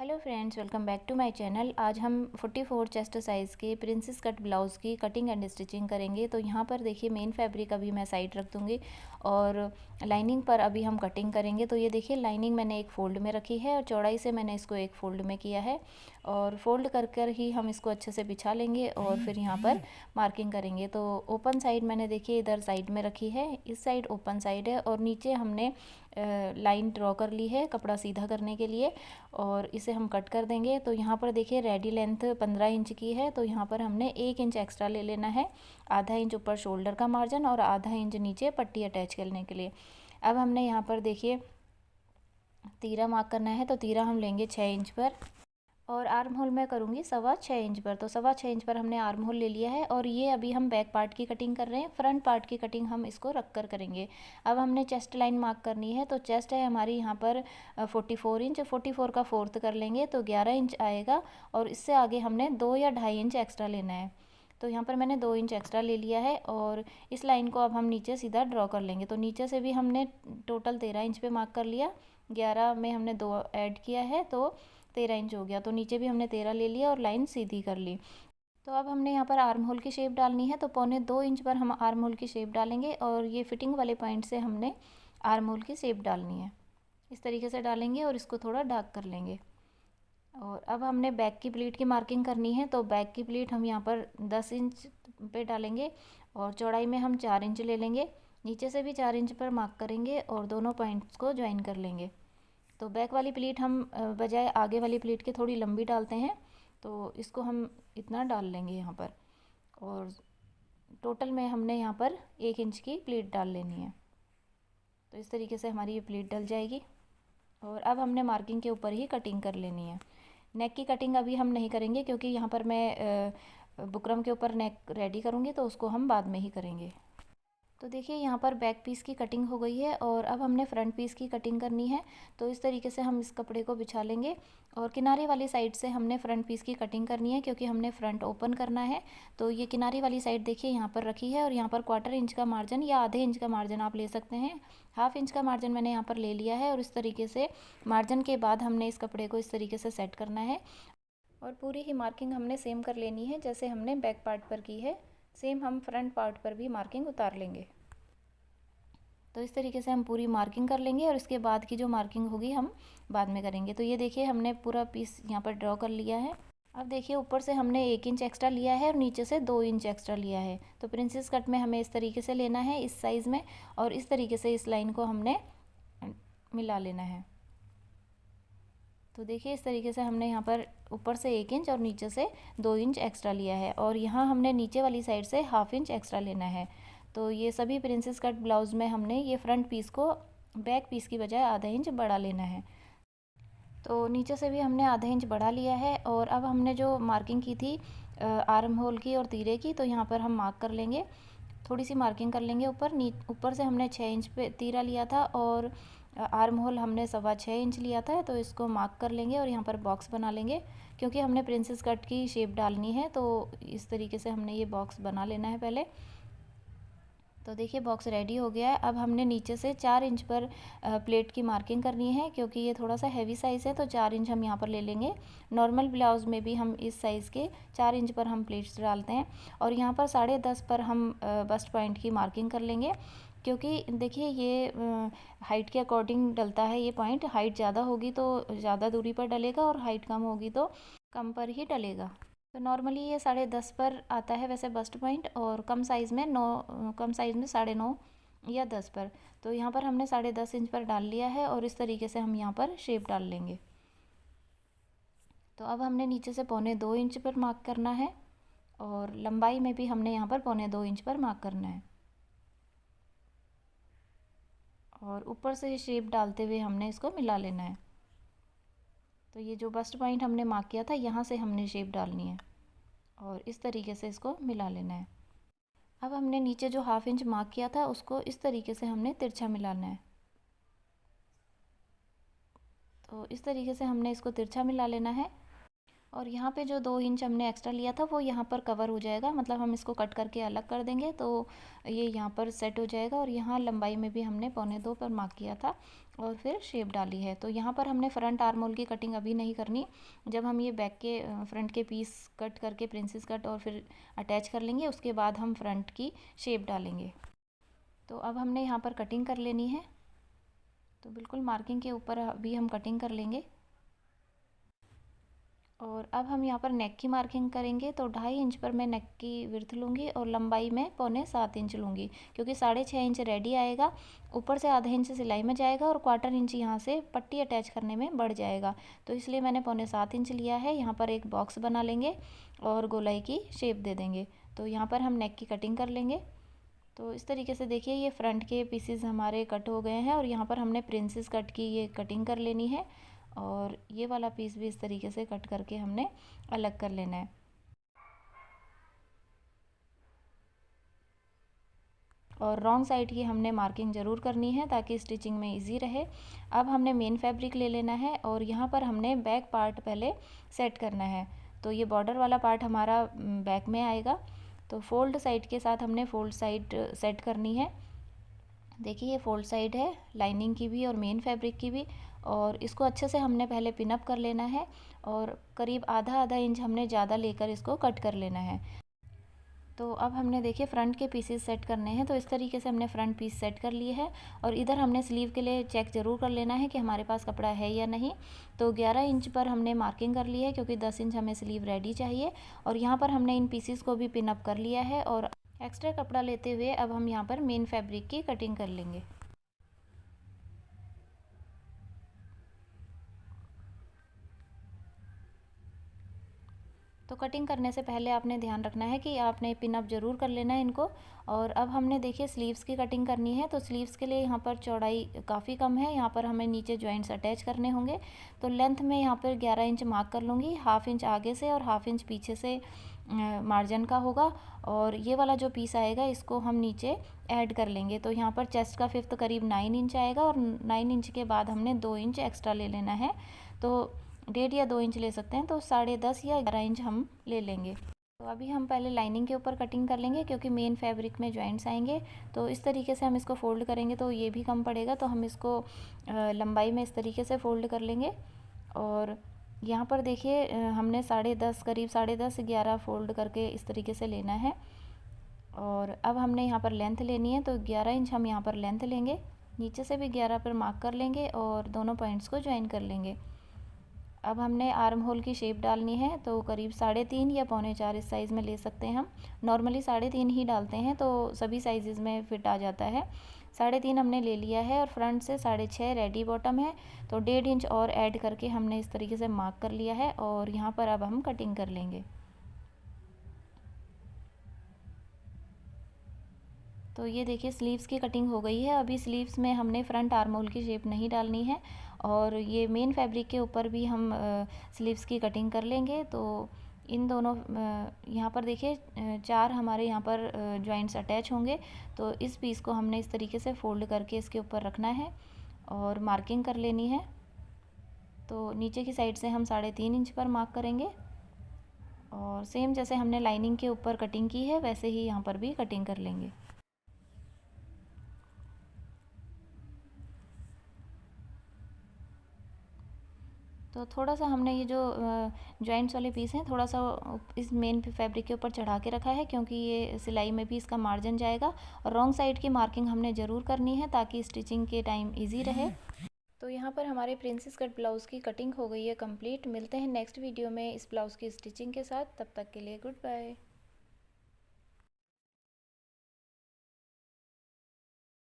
Hello friends, welcome back to my channel. आज हम 44 chest size के प्रिंसेस कट ब्लाउज़ की कटिंग एंड स्टिचिंग करेंगे। तो यहाँ पर देखिए मेन फैब्रिक अभी मैं साइड रख दूँगी और लाइनिंग पर अभी हम कटिंग करेंगे। तो ये देखिए लाइनिंग मैंने एक फ़ोल्ड में रखी है और चौड़ाई से मैंने इसको एक फ़ोल्ड में किया है और फोल्ड कर कर ही हम इसको अच्छे से बिछा लेंगे और फिर यहाँ पर मार्किंग करेंगे। तो ओपन साइड मैंने देखिए इधर साइड में रखी है, इस साइड ओपन साइड है और नीचे हमने लाइन ड्रॉ कर ली है कपड़ा सीधा करने के लिए और इसे हम कट कर देंगे। तो यहाँ पर देखिए रेडी लेंथ 15 इंच की है, तो यहाँ पर हमने 1 इंच एक्स्ट्रा ले लेना है, आधा इंच ऊपर शोल्डर का मार्जिन और आधा इंच नीचे पट्टी अटैच करने के लिए। अब हमने यहाँ पर देखिए तीरा मार्क करना है, तो तीरा हम लेंगे 6 इंच पर और आर्म होल मैं करूँगी 6.25 इंच पर। तो 6.25 इंच पर हमने आर्म होल ले लिया है और ये अभी हम बैक पार्ट की कटिंग कर रहे हैं, फ्रंट पार्ट की कटिंग हम इसको रख कर करेंगे। अब हमने चेस्ट लाइन मार्क करनी है, तो चेस्ट है हमारी यहाँ पर 44 इंच, 44 का फोर्थ कर लेंगे तो 11 इंच आएगा और इससे आगे हमने 2 या 2.5 इंच एक्स्ट्रा लेना है। तो यहाँ पर मैंने 2 इंच एक्स्ट्रा ले लिया है और इस लाइन को अब हम नीचे सीधा ड्रॉ कर लेंगे। तो नीचे से भी हमने टोटल 13 इंच पे मार्क कर लिया, 11 में हमने 2 ऐड किया है तो 13 इंच हो गया। तो नीचे भी हमने 13 ले लिया और लाइन सीधी कर ली। तो अब हमने यहाँ पर आर्म होल की शेप डालनी है, तो 1.25 इंच पर हम आर्म होल की शेप डालेंगे और ये फिटिंग वाले पॉइंट से हमने आर्म होल की शेप डालनी है। इस तरीके से डालेंगे और इसको थोड़ा डार्क कर लेंगे। और अब हमने बैक की प्लीट की मार्किंग करनी है, तो बैक की प्लीट हम यहाँ पर 10 इंच पे डालेंगे और चौड़ाई में हम 4 इंच ले लेंगे, नीचे से भी 4 इंच पर मार्क करेंगे और दोनों पॉइंट्स को ज्वाइन कर लेंगे। तो बैक वाली प्लीट हम बजाय आगे वाली प्लीट के थोड़ी लंबी डालते हैं, तो इसको हम इतना डाल लेंगे यहाँ पर और टोटल में हमने यहाँ पर 1 इंच की प्लीट डाल लेनी है। तो इस तरीके से हमारी ये प्लीट डल जाएगी और अब हमने मार्किंग के ऊपर ही कटिंग कर लेनी है। नेक की कटिंग अभी हम नहीं करेंगे क्योंकि यहाँ पर मैं बुकरम के ऊपर नेक रेडी करूँगी, तो उसको हम बाद में ही करेंगे। तो देखिए यहाँ पर बैक पीस की कटिंग हो गई है और अब हमने फ्रंट पीस की कटिंग करनी है। तो इस तरीके से हम इस कपड़े को बिछा लेंगे और किनारे वाली साइड से हमने फ्रंट पीस की कटिंग करनी है क्योंकि हमने फ्रंट ओपन करना है। तो ये किनारे वाली साइड देखिए यहाँ पर रखी है और यहाँ पर 1/4 इंच का मार्जिन या आधे इंच का मार्जिन आप ले सकते हैं। 1/2 इंच का मार्जिन मैंने यहाँ पर ले लिया है और इस तरीके से मार्जिन के बाद हमने इस कपड़े को इस तरीके से सेट करना है और पूरी ही मार्किंग हमने सेम कर लेनी है जैसे हमने बैक पार्ट पर की है, सेम हम फ्रंट पार्ट पर भी मार्किंग उतार लेंगे। तो इस तरीके से हम पूरी मार्किंग कर लेंगे और इसके बाद की जो मार्किंग होगी हम बाद में करेंगे। तो ये देखिए हमने पूरा पीस यहाँ पर ड्रॉ कर लिया है। अब देखिए ऊपर से हमने 1 इंच एक्स्ट्रा लिया है और नीचे से 2 इंच एक्स्ट्रा लिया है। तो प्रिंसेस कट में हमें इस तरीके से लेना है, इस साइज़ में, और इस तरीके से इस लाइन को हमने मिला लेना है। तो देखिए इस तरीके से हमने यहाँ पर ऊपर से 1 इंच और नीचे से 2 इंच एक्स्ट्रा लिया है और यहाँ हमने नीचे वाली साइड से 1/2 इंच एक्स्ट्रा लेना है। तो ये सभी प्रिंसेस कट ब्लाउज़ में हमने ये फ्रंट पीस को बैक पीस की बजाय आधा इंच बढ़ा लेना है। तो नीचे से भी हमने आधा इंच बढ़ा लिया है और अब हमने जो मार्किंग की थी आर्म होल की और तीरे की, तो यहाँ पर हम मार्क कर लेंगे, थोड़ी सी मार्किंग कर लेंगे ऊपर। ऊपर से हमने 6 इंच पे तीरा लिया था और आर्म होल हमने 6.25 इंच लिया था, तो इसको मार्क कर लेंगे और यहाँ पर बॉक्स बना लेंगे क्योंकि हमने प्रिंसेस कट की शेप डालनी है। तो इस तरीके से हमने ये बॉक्स बना लेना है पहले। तो देखिए बॉक्स रेडी हो गया है। अब हमने नीचे से 4 इंच पर प्लेट की मार्किंग करनी है क्योंकि ये थोड़ा सा हैवी साइज़ है, तो 4 इंच हम यहाँ पर ले लेंगे। नॉर्मल ब्लाउज़ में भी हम इस साइज़ के 4 इंच पर हम प्लेट्स डालते हैं और यहाँ पर 10.5 पर हम बस्ट पॉइंट की मार्किंग कर लेंगे क्योंकि देखिए ये हाइट के अकॉर्डिंग डलता है ये पॉइंट। हाइट ज़्यादा होगी तो ज़्यादा दूरी पर डलेगा और हाइट कम होगी तो कम पर ही डलेगा। तो नॉर्मली ये 10.5 पर आता है वैसे बस्ट पॉइंट, और कम साइज़ में 9.5 या 10 पर। तो यहाँ पर हमने 10.5 इंच पर डाल लिया है और इस तरीके से हम यहाँ पर शेप डाल लेंगे। तो अब हमने नीचे से 1.25 इंच पर मार्क करना है और लंबाई में भी हमने यहाँ पर 1.25 इंच पर मार्क करना है और ऊपर से शेप डालते हुए हमने इसको मिला लेना है। तो ये जो बस्ट पॉइंट हमने मार्क किया था यहाँ से हमने शेप डालनी है और इस तरीके से इसको मिला लेना है। अब हमने नीचे जो 1/2 इंच मार्क किया था उसको इस तरीके से हमने तिरछा मिलाना है। तो इस तरीके से हमने इसको तिरछा मिला लेना है और यहाँ पे जो 2 इंच हमने एक्स्ट्रा लिया था वो यहाँ पर कवर हो जाएगा, मतलब हम इसको कट करके अलग कर देंगे तो ये यहाँ पर सेट हो जाएगा। और यहाँ लंबाई में भी हमने 1.25 पर मार्क किया था और फिर शेप डाली है। तो यहाँ पर हमने फ्रंट आर्म होल की कटिंग अभी नहीं करनी। जब हम ये बैक के फ्रंट के पीस कट करके प्रिंसेस कट और फिर अटैच कर लेंगे, उसके बाद हम फ्रंट की शेप डालेंगे। तो अब हमने यहाँ पर कटिंग कर लेनी है। तो बिल्कुल मार्किंग के ऊपर अभी हम कटिंग कर लेंगे। और अब हम यहाँ पर नेक की मार्किंग करेंगे। तो 2.5 इंच पर मैं नेक की विड्थ लूँगी और लंबाई में 6.25 इंच लूँगी, क्योंकि 6.5 इंच रेडी आएगा, ऊपर से ½ इंच सिलाई में जाएगा और 1/4 इंच यहाँ से पट्टी अटैच करने में बढ़ जाएगा। तो इसलिए मैंने 6.25 इंच लिया है। यहाँ पर एक बॉक्स बना लेंगे और गोलाई की शेप दे देंगे। तो यहाँ पर हम नेक की कटिंग कर लेंगे। तो इस तरीके से देखिए ये फ्रंट के पीसेस हमारे कट हो गए हैं और यहाँ पर हमने प्रिंसेस कट की ये कटिंग कर लेनी है। और ये वाला पीस भी इस तरीके से कट करके हमने अलग कर लेना है। और रॉन्ग साइड की हमने मार्किंग ज़रूर करनी है ताकि स्टिचिंग में इजी रहे। अब हमने मेन फैब्रिक ले लेना है और यहाँ पर हमने बैक पार्ट पहले सेट करना है। तो ये बॉर्डर वाला पार्ट हमारा बैक में आएगा। तो फोल्ड साइड के साथ हमने फोल्ड साइड सेट करनी है। देखिए ये फोल्ड साइड है लाइनिंग की भी और मेन फैब्रिक की भी। और इसको अच्छे से हमने पहले पिन अप कर लेना है और करीब आधा इंच हमने ज़्यादा लेकर इसको कट कर लेना है। तो अब हमने देखिए फ्रंट के पीसेस सेट करने हैं। तो इस तरीके से हमने फ्रंट पीस सेट कर लिए है और इधर हमने स्लीव के लिए चेक ज़रूर कर लेना है कि हमारे पास कपड़ा है या नहीं। तो 11 इंच पर हमने मार्किंग कर ली है, क्योंकि 10 इंच हमें स्लीव रेडी चाहिए। और यहाँ पर हमने इन पीसेस को भी पिन अप कर लिया है और एक्स्ट्रा कपड़ा लेते हुए अब हम यहाँ पर मेन फैब्रिक की कटिंग कर लेंगे। तो कटिंग करने से पहले आपने ध्यान रखना है कि आपने पिन अप ज़रूर कर लेना है इनको। और अब हमने देखिए स्लीव्स की कटिंग करनी है। तो स्लीव्स के लिए यहाँ पर चौड़ाई काफ़ी कम है, यहाँ पर हमें नीचे जॉइंट्स अटैच करने होंगे। तो लेंथ में यहाँ पर 11 इंच मार्क कर लूँगी, ½ इंच आगे से और ½ इंच पीछे से मार्जिन का होगा। और ये वाला जो पीस आएगा इसको हम नीचे ऐड कर लेंगे। तो यहाँ पर चेस्ट का फिफ्थ करीब 9 इंच आएगा और 9 इंच के बाद हमने 2 इंच एक्स्ट्रा ले लेना है। तो 1.5 या 2 इंच ले सकते हैं, तो 10.5 या 11 इंच हम ले लेंगे। तो अभी हम पहले लाइनिंग के ऊपर कटिंग कर लेंगे, क्योंकि मेन फैब्रिक में जॉइंट्स आएंगे। तो इस तरीके से हम इसको फोल्ड करेंगे तो ये भी कम पड़ेगा। तो हम इसको लंबाई में इस तरीके से फोल्ड कर लेंगे। और यहाँ पर देखिए हमने 10.5 करीब 10.5 11 फोल्ड करके इस तरीके से लेना है। और अब हमने यहाँ पर लेंथ लेनी है। तो 11 इंच हम यहाँ पर लेंथ लेंगे, नीचे से भी 11 पर मार्क कर लेंगे और दोनों पॉइंट्स को ज्वाइन कर लेंगे। अब हमने आर्म होल की शेप डालनी है। तो करीब 3.5 या 3.25 इस साइज़ में ले सकते हैं हम। नॉर्मली 3.5 ही डालते हैं, तो सभी साइज़ में फिट आ जाता है। 3.5 हमने ले लिया है और फ्रंट से 6.5 रेडी बॉटम है। तो 1.5 इंच और ऐड करके हमने इस तरीके से मार्क कर लिया है और यहाँ पर अब हम कटिंग कर लेंगे। तो ये देखिए स्लीव्स की कटिंग हो गई है। अभी स्लीव्स में हमने फ्रंट आर्म होल की शेप नहीं डालनी है और ये मेन फैब्रिक के ऊपर भी हम स्लीव्स की कटिंग कर लेंगे। तो इन दोनों यहाँ पर देखिए 4 हमारे यहाँ पर जॉइंट्स अटैच होंगे। तो इस पीस को हमने इस तरीके से फोल्ड करके इसके ऊपर रखना है और मार्किंग कर लेनी है। तो नीचे की साइड से हम 3.5 इंच पर मार्क करेंगे और सेम जैसे हमने लाइनिंग के ऊपर कटिंग की है वैसे ही यहाँ पर भी कटिंग कर लेंगे। तो थोड़ा सा हमने ये जो जॉइंट्स वाले पीस हैं थोड़ा सा इस मेन फैब्रिक के ऊपर चढ़ा के रखा है, क्योंकि ये सिलाई में भी इसका मार्जिन जाएगा। और रॉन्ग साइड की मार्किंग हमने ज़रूर करनी है ताकि स्टिचिंग के टाइम इजी रहे। तो यहाँ पर हमारे प्रिंसेस कट ब्लाउज़ की कटिंग हो गई है कंप्लीट। मिलते हैं नेक्स्ट वीडियो में इस ब्लाउज़ की स्टिचिंग के साथ। तब तक के लिए गुड बाय।